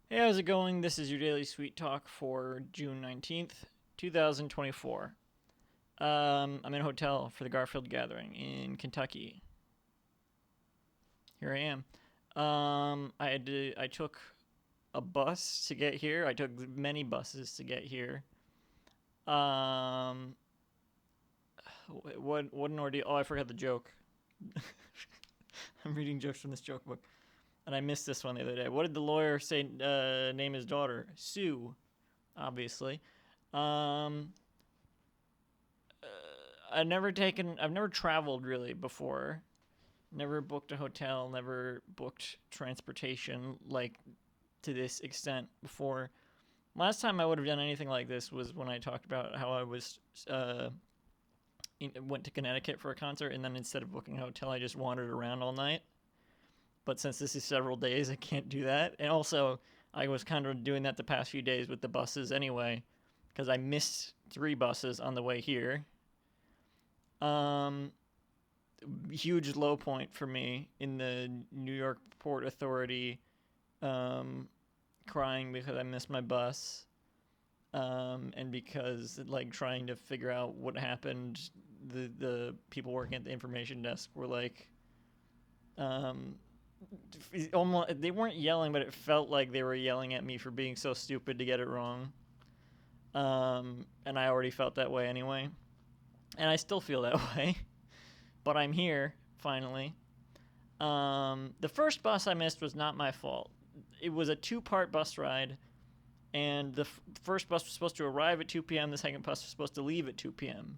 Hey, how's it going? This is your daily sweet talk for June 19th, 2024. I'm in a hotel for the Garfield Gathering in Kentucky. Here I am. I took a bus to get here. I took many buses to get here. Um, what an ordeal. Oh, I forgot the joke. I'm reading jokes from this joke book. And I missed this one the other day. What did the lawyer say name his daughter? Sue, obviously. Um, I've never traveled really before. Never booked a hotel, never booked transportation like to this extent before. Last time I would have done anything like this was when I talked about how I was went to Connecticut for a concert, and then instead of booking a hotel, I just wandered around all night. But since this is several days, I can't do that. And also, I was kind of doing that the past few days with the buses anyway, because I missed 3 buses on the way here. Um, Huge low point for me in the New York Port Authority, um, crying because I missed my bus, and because like trying to figure out what happened. The people working at the information desk were like, um, almost they weren't yelling, but it felt like they were yelling at me for being so stupid to get it wrong. And I already felt that way anyway, and I still feel that way. But I'm here finally. The first bus I missed was not my fault. It was a two-part bus ride, and the first bus was supposed to arrive at 2 p.m. The second bus was supposed to leave at 2 p.m.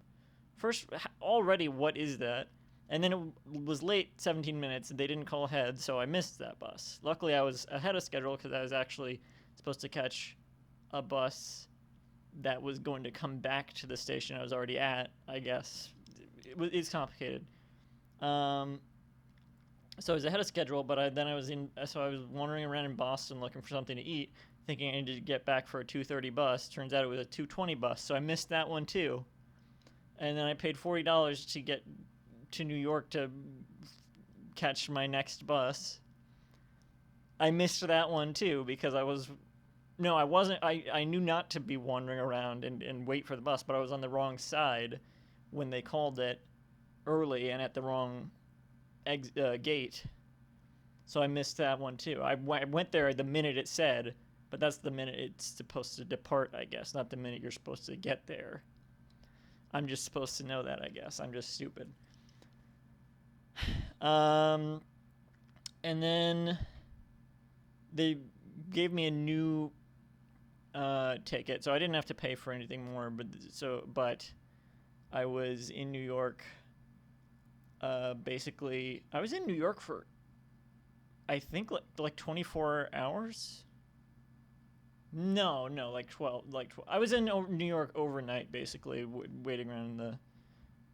First, already, what is that? And then it was late 17 minutes, and they didn't call ahead, so I missed that bus. Luckily, I was ahead of schedule because I was actually supposed to catch a bus that was going to come back to the station I was already at, I guess. It's complicated. Um, so I was ahead of schedule, but so I was wandering around in Boston looking for something to eat, thinking I needed to get back for a 2:30 bus. Turns out it was a 2:20 bus, so I missed that one too. And then I paid $40 to get to New York to catch my next bus. I missed that one too because I was no, I wasn't. I knew not to be wandering around and wait for the bus, but I was on the wrong side when they called it early and at the wrong gate. So I missed that one too. I went there the minute it said, but that's the minute it's supposed to depart, I guess, not the minute you're supposed to get there. I'm just supposed to know that, I guess. I'm just stupid. Um, and then they gave me a new ticket, so I didn't have to pay for anything more. But I was in New York. Basically, I was in New York for I think like 24 hours. No, no, like 12. Like 12. I was in New York overnight, basically, waiting around the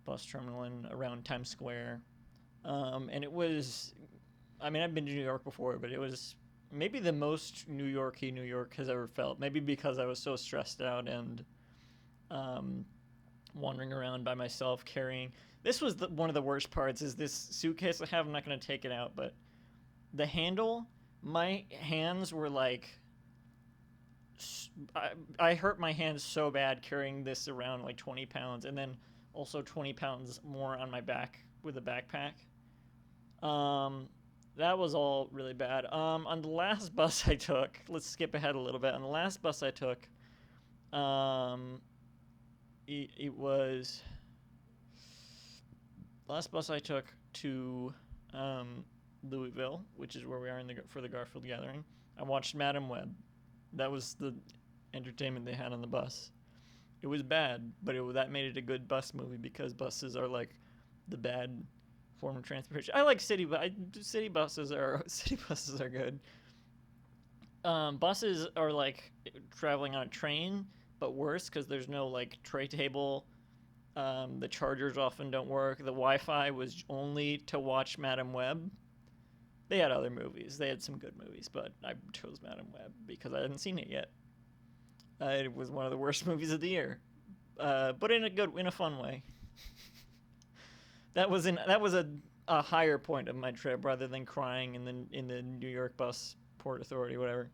bus terminal and around Times Square. And it was, I mean, I've been to New York before, but it was maybe the most New Yorky New York has ever felt. Maybe because I was so stressed out and um, wandering around by myself carrying. This was one of the worst parts. Is this suitcase I have? I'm not going to take it out, but the handle, my hands were like I hurt my hands so bad carrying this around like 20 pounds and then also 20 pounds more on my back with a backpack. Um, that was all really bad. On the last bus I took, let's skip ahead a little bit. On the last bus I took, um, it was last bus I took to um, Louisville, which is where we are for the Garfield Gathering. I watched Madam Web. That was the entertainment they had on the bus. It was bad, but that made it a good bus movie because buses are like the bad form of transportation. I like city buses are city buses are good. Buses are like traveling on a train, but worse because there's no like tray table. The chargers often don't work. The Wi-Fi was only to watch Madam Web. They had other movies. They had some good movies, but I chose Madam Web because I hadn't seen it yet. It was one of the worst movies of the year, but in a fun way. That was a higher point of my trip rather than crying in the New York bus port authority, whatever.